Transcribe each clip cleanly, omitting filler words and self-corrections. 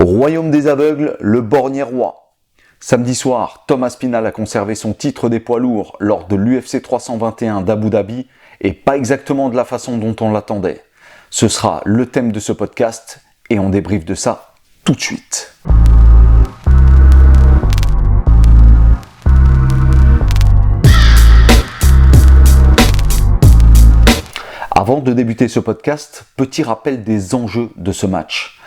Au royaume des aveugles, le borgne roi. Samedi soir, Tom Aspinall a conservé son titre des poids lourds lors de l'UFC 321 d'Abu Dhabi et pas exactement de la façon dont on l'attendait. Ce sera le thème de ce podcast et on débriefe de ça tout de suite. Avant de débuter ce podcast, petit rappel des enjeux de ce match.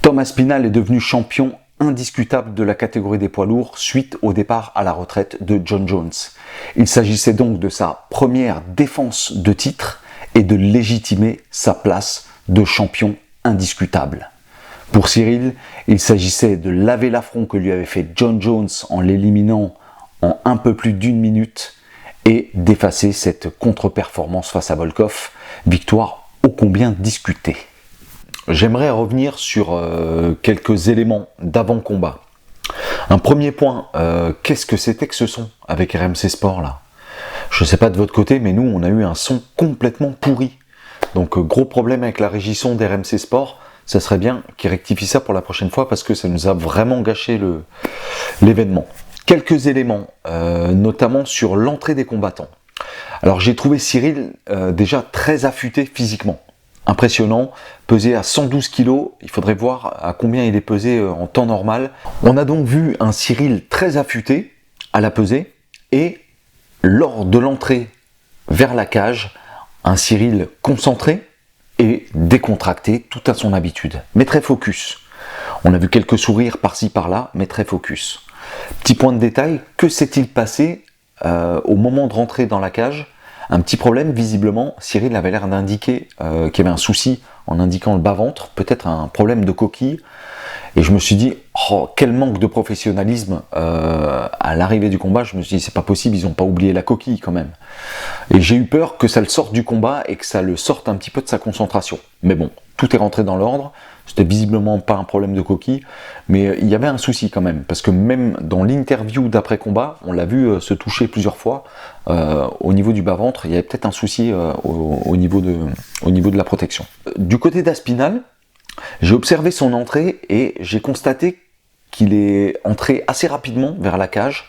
Tom Aspinall est devenu champion indiscutable de la catégorie des poids lourds suite au départ à la retraite de Jon Jones. Il s'agissait donc de sa première défense de titre et de légitimer sa place de champion indiscutable. Pour Cyril, il s'agissait de laver l'affront que lui avait fait Jon Jones en l'éliminant en un peu plus d'une minute et d'effacer cette contre-performance face à Volkov, victoire ô combien discutée. J'aimerais revenir sur quelques éléments d'avant-combat. Un premier point, qu'est-ce que c'était que ce son avec RMC Sport là ? Je ne sais pas de votre côté, mais nous on a eu un son complètement pourri. Donc gros problème avec la régie son d'RMC Sport, ça serait bien qu'ils rectifient ça pour la prochaine fois parce que ça nous a vraiment gâché l'événement. Quelques éléments, notamment sur l'entrée des combattants. Alors j'ai trouvé Cyril déjà très affûté physiquement. Impressionnant, pesé à 112 kg, il faudrait voir à combien il est pesé en temps normal. On a donc vu un Cyril très affûté à la pesée et lors de l'entrée vers la cage, un Cyril concentré et décontracté, tout à son habitude, mais très focus. On a vu quelques sourires par-ci par-là, mais très focus. Petit point de détail, que s'est-il passé au moment de rentrer dans la cage ? Un petit problème, visiblement, Cyril avait l'air d'indiquer qu'il y avait un souci en indiquant le bas-ventre, peut-être un problème de coquille. Et je me suis dit, oh, quel manque de professionnalisme à l'arrivée du combat. Je me suis dit, c'est pas possible, ils n'ont pas oublié la coquille quand même. Et j'ai eu peur que ça le sorte du combat et que ça le sorte un petit peu de sa concentration. Mais bon, tout est rentré dans l'ordre. C'était visiblement pas un problème de coquille, mais il y avait un souci quand même, parce que même dans l'interview d'après-combat, on l'a vu se toucher plusieurs fois au niveau du bas-ventre, il y avait peut-être un souci au niveau de la protection. Du côté d'Aspinall, j'ai observé son entrée et j'ai constaté qu'il est entré assez rapidement vers la cage,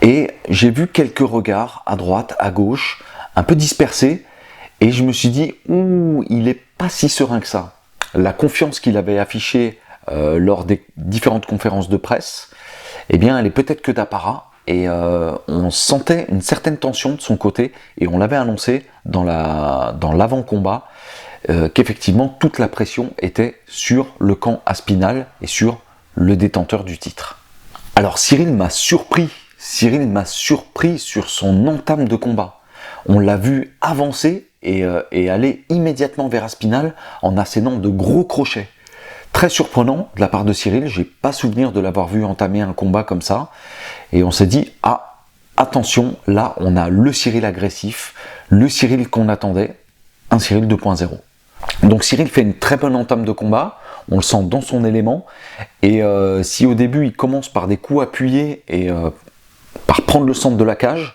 et j'ai vu quelques regards à droite, à gauche, un peu dispersés, et je me suis dit, ouh, il est pas si serein que ça. La confiance qu'il avait affichée lors des différentes conférences de presse, eh bien, elle est peut-être que d'apparat, et on sentait une certaine tension de son côté, et on l'avait annoncé dans l'avant-combat, qu'effectivement toute la pression était sur le camp Aspinall et sur le détenteur du titre. Alors Cyril m'a surpris sur son entame de combat. On l'a vu avancer et aller immédiatement vers Aspinall en assénant de gros crochets. Très surprenant de la part de Cyril, j'ai pas souvenir de l'avoir vu entamer un combat comme ça, et on s'est dit, ah, attention, là on a le Cyril agressif, le Cyril qu'on attendait, un Cyril 2.0. Donc Cyril fait une très bonne entame de combat, on le sent dans son élément, et si au début il commence par des coups appuyés et par prendre le centre de la cage,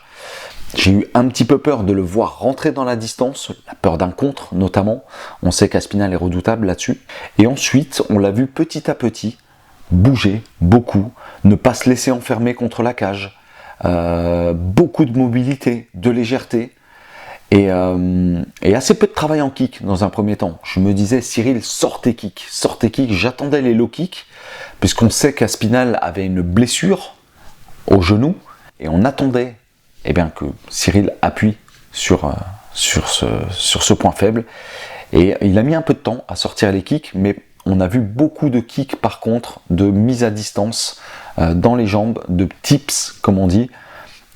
j'ai eu un petit peu peur de le voir rentrer dans la distance, la peur d'un contre notamment. On sait qu'Aspinall est redoutable là-dessus. Et ensuite, on l'a vu petit à petit bouger beaucoup, ne pas se laisser enfermer contre la cage, beaucoup de mobilité, de légèreté et assez peu de travail en kick dans un premier temps. Je me disais, Cyril, sort tes kicks. J'attendais les low kicks puisqu'on sait qu'Aspinall avait une blessure au genou et on attendait que Cyril appuie sur ce point faible. Et il a mis un peu de temps à sortir les kicks, mais on a vu beaucoup de kicks par contre, de mise à distance dans les jambes, de tips comme on dit,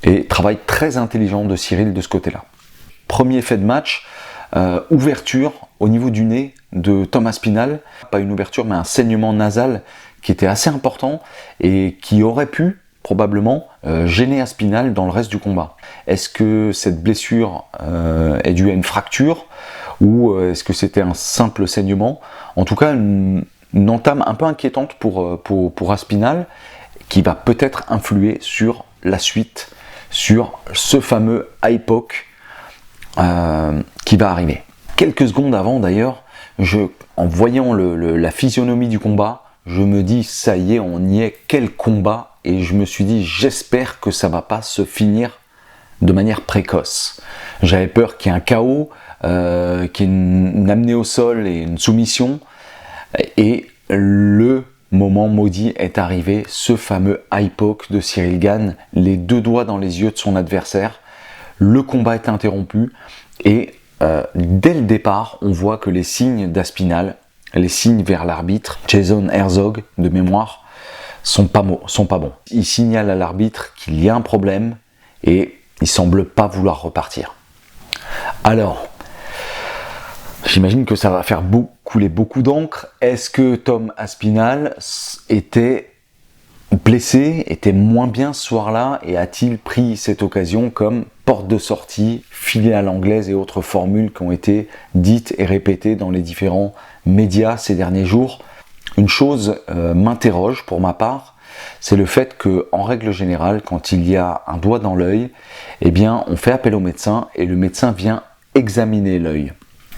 et travail très intelligent de Cyril de ce côté-là. Premier fait de match, ouverture au niveau du nez de Tom Aspinall, pas une ouverture mais un saignement nasal qui était assez important et qui aurait pu probablement gêner Aspinall dans le reste du combat. Est-ce que cette blessure est due à une fracture ou est-ce que c'était un simple saignement ? En tout cas, une entame un peu inquiétante pour Aspinall qui va peut-être influer sur la suite, sur ce fameux IPOC qui va arriver. Quelques secondes avant d'ailleurs, en voyant la physionomie du combat, je me dis ça y est, on y est, quel combat, et je me suis dit j'espère que ça va pas se finir de manière précoce. J'avais peur qu'il y ait un KO, qu'il y ait une amenée au sol et une soumission, et le moment maudit est arrivé, ce fameux high poke de Ciryl Gane, les deux doigts dans les yeux de son adversaire. Le combat est interrompu et dès le départ, on voit que les signes d'Aspinall, les signes vers l'arbitre, Jason Herzog de mémoire, sont pas bons. Il signale à l'arbitre qu'il y a un problème et il semble pas vouloir repartir. Alors, j'imagine que ça va faire couler beaucoup d'encre. Est-ce que Tom Aspinall était blessé, était moins bien ce soir-là, et a-t-il pris cette occasion comme porte de sortie, filet à l'anglaise et autres formules qui ont été dites et répétées dans les différents médias ces derniers jours? Une chose m'interroge pour ma part, c'est le fait que, en règle générale, quand il y a un doigt dans l'œil, eh bien, on fait appel au médecin et le médecin vient examiner l'œil.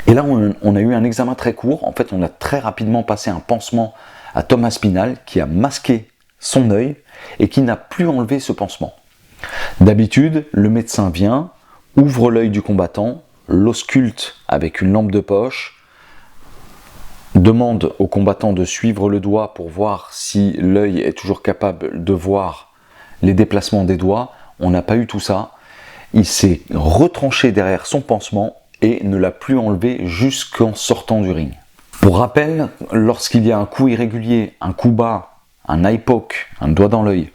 Et là, on a eu un examen très court. En fait, on a très rapidement passé un pansement à Tom Aspinall qui a masqué son œil et qui n'a plus enlevé ce pansement. D'habitude, le médecin vient, ouvre l'œil du combattant, l'ausculte avec une lampe de poche, demande au combattant de suivre le doigt pour voir si l'œil est toujours capable de voir les déplacements des doigts. On n'a pas eu tout ça. Il s'est retranché derrière son pansement et ne l'a plus enlevé jusqu'en sortant du ring. Pour rappel, lorsqu'il y a un coup irrégulier, un coup bas, un eye poke, un doigt dans l'œil,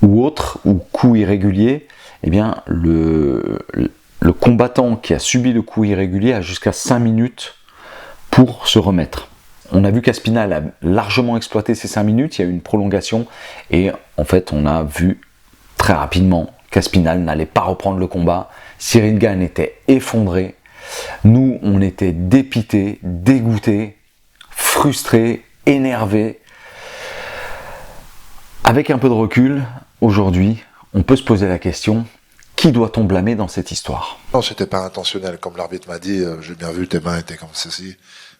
ou autre, ou coup irrégulier, eh bien le combattant qui a subi le coup irrégulier a jusqu'à 5 minutes pour se remettre. On a vu qu'Aspinall a largement exploité ces 5 minutes, il y a eu une prolongation, et en fait on a vu très rapidement qu'Aspinall n'allait pas reprendre le combat. Ciryl Gane était effondré. Nous, on était dépités, dégoûtés, frustrés, énervés. Avec un peu de recul, aujourd'hui, on peut se poser la question, qui doit-on blâmer dans cette histoire? Non, c'était pas intentionnel. Comme l'arbitre m'a dit, j'ai bien vu, tes mains étaient comme ceci.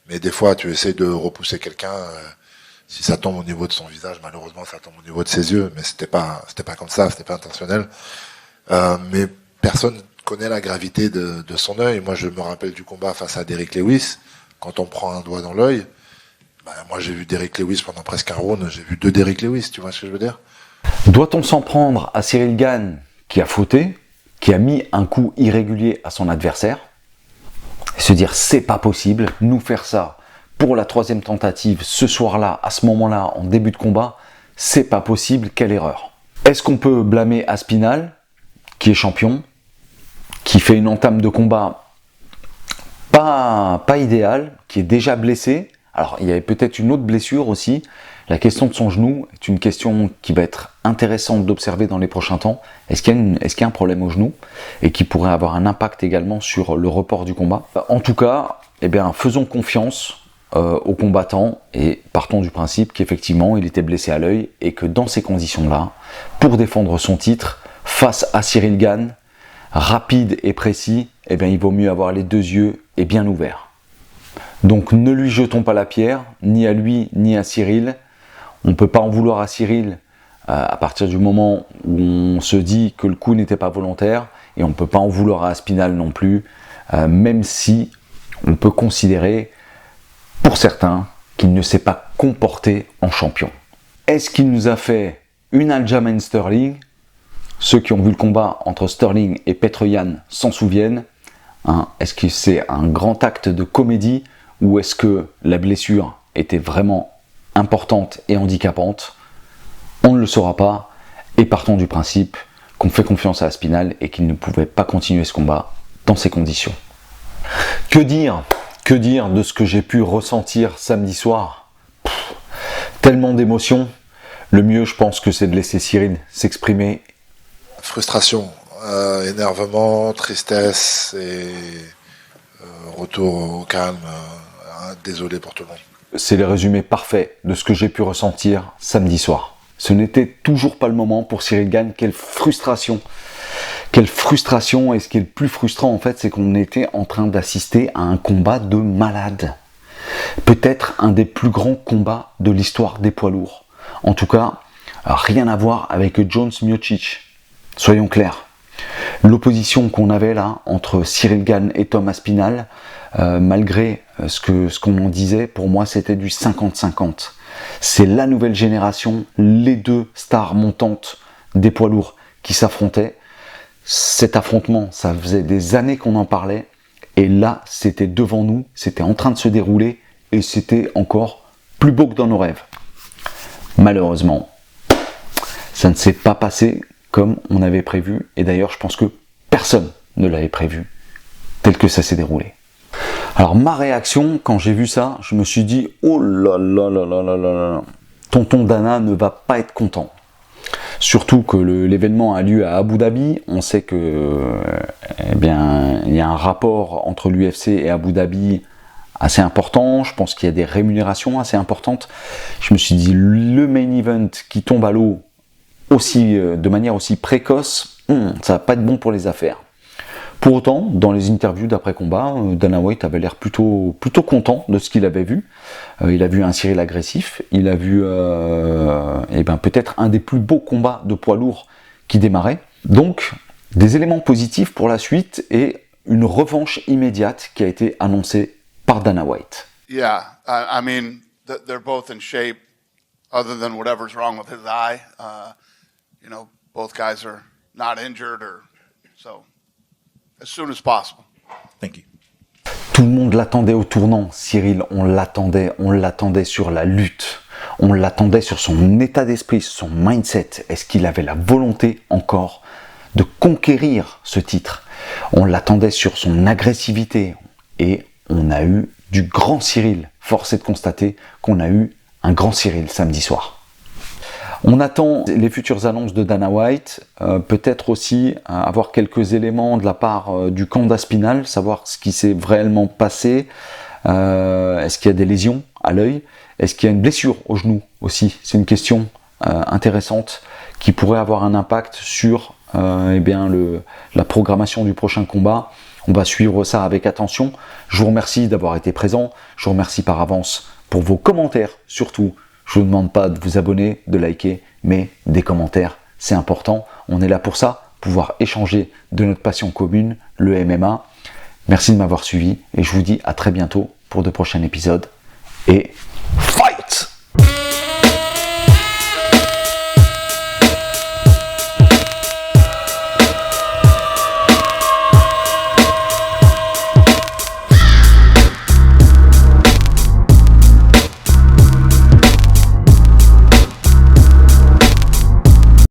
Mais des fois, tu essaies de repousser quelqu'un, si ça tombe au niveau de son visage, malheureusement, ça tombe au niveau de ses yeux. Mais c'était pas comme ça, c'était pas intentionnel. Mais personne connaît la gravité de son œil. Moi, je me rappelle du combat face à Derrick Lewis. Quand on prend un doigt dans l'œil, moi, j'ai vu Derrick Lewis pendant presque un round. J'ai vu 2 Derrick Lewis, tu vois ce que je veux dire? Doit-on s'en prendre à Ciryl Gane qui a fauté, qui a mis un coup irrégulier à son adversaire, et se dire c'est pas possible, nous faire ça pour la 3e tentative ce soir-là, à ce moment-là, en début de combat, c'est pas possible, quelle erreur. Est-ce qu'on peut blâmer Aspinall, qui est champion, qui fait une entame de combat pas idéale, qui est déjà blessé? Alors, il y avait peut-être une autre blessure aussi. La question de son genou est une question qui va être intéressante d'observer dans les prochains temps. Est-ce qu'il y a un problème au genou et qui pourrait avoir un impact également sur le report du combat? En tout cas, eh bien, faisons confiance au combattant et partons du principe qu'effectivement, il était blessé à l'œil et que dans ces conditions-là, pour défendre son titre, face à Ciryl Gane, rapide et précis, eh bien, il vaut mieux avoir les 2 yeux et bien ouverts. Donc ne lui jetons pas la pierre, ni à lui, ni à Ciryl. On ne peut pas en vouloir à Ciryl à partir du moment où on se dit que le coup n'était pas volontaire, et on ne peut pas en vouloir à Aspinall non plus, même si on peut considérer, pour certains, qu'il ne s'est pas comporté en champion. Est-ce qu'il nous a fait une Aljamain Sterling? Ceux qui ont vu le combat entre Sterling et Petr Yan s'en souviennent. Est-ce que c'est un grand acte de comédie ou est-ce que la blessure était vraiment importante et handicapante? On ne le saura pas et partons du principe qu'on fait confiance à Aspinall et qu'il ne pouvait pas continuer ce combat dans ces conditions. Que dire de ce que j'ai pu ressentir samedi soir? Tellement d'émotions. Le mieux, je pense que c'est de laisser Ciryl s'exprimer. Frustration, énervement, tristesse et retour au calme. Désolé pour tout le monde. C'est le résumé parfait de ce que j'ai pu ressentir samedi soir. Ce n'était toujours pas le moment pour Ciryl Gane. Quelle frustration! Quelle frustration! Et ce qui est le plus frustrant en fait, c'est qu'on était en train d'assister à un combat de malade. Peut-être un des plus grands combats de l'histoire des poids lourds. En tout cas, rien à voir avec Jones-Miocic. Soyons clairs. L'opposition qu'on avait là entre Cyril Gane et Tom Aspinall, malgré ce qu'on en disait, pour moi c'était du 50-50. C'est la nouvelle génération, les deux stars montantes des poids lourds qui s'affrontaient. Cet affrontement, ça faisait des années qu'on en parlait, et là c'était devant nous, c'était en train de se dérouler, et c'était encore plus beau que dans nos rêves. Malheureusement, ça ne s'est pas passé comme on avait prévu, et d'ailleurs je pense que personne ne l'avait prévu, tel que ça s'est déroulé. Alors ma réaction, quand j'ai vu ça, je me suis dit, oh là là là là là là, tonton Dana ne va pas être content. Surtout que l'événement a lieu à Abu Dhabi, on sait que, il y a un rapport entre l'UFC et Abu Dhabi assez important, je pense qu'il y a des rémunérations assez importantes. Je me suis dit, le main event qui tombe à l'eau de manière aussi précoce, ça va pas être bon pour les affaires. Pour autant, dans les interviews d'après-combat, Dana White avait l'air plutôt content de ce qu'il avait vu. Il a vu un Cyril agressif, il a vu peut-être un des plus beaux combats de poids lourds qui démarrait. Donc, des éléments positifs pour la suite et une revanche immédiate qui a été annoncée par Dana White. Yeah, I mean, they're both in shape, other than whatever's wrong with his eye. Both guys are not injured, so as soon as possible. Thank you. Tout le monde l'attendait au tournant, Cyril, on l'attendait sur la lutte, on l'attendait sur son état d'esprit, sur son mindset. Est-ce qu'il avait la volonté encore de conquérir ce titre? On l'attendait sur son agressivité et on a eu du grand Cyril. Force est de constater qu'on a eu un grand Cyril samedi soir. On attend les futures annonces de Dana White, peut-être aussi avoir quelques éléments de la part du camp d'Aspinall, savoir ce qui s'est réellement passé, est-ce qu'il y a des lésions à l'œil, est-ce qu'il y a une blessure au genou aussi, c'est une question intéressante qui pourrait avoir un impact sur la programmation du prochain combat. On va suivre ça avec attention. Je vous remercie d'avoir été présent, je vous remercie par avance pour vos commentaires surtout. Je ne vous demande pas de vous abonner, de liker, mais des commentaires, c'est important. On est là pour ça, pouvoir échanger de notre passion commune, le MMA. Merci de m'avoir suivi et je vous dis à très bientôt pour de prochains épisodes. Et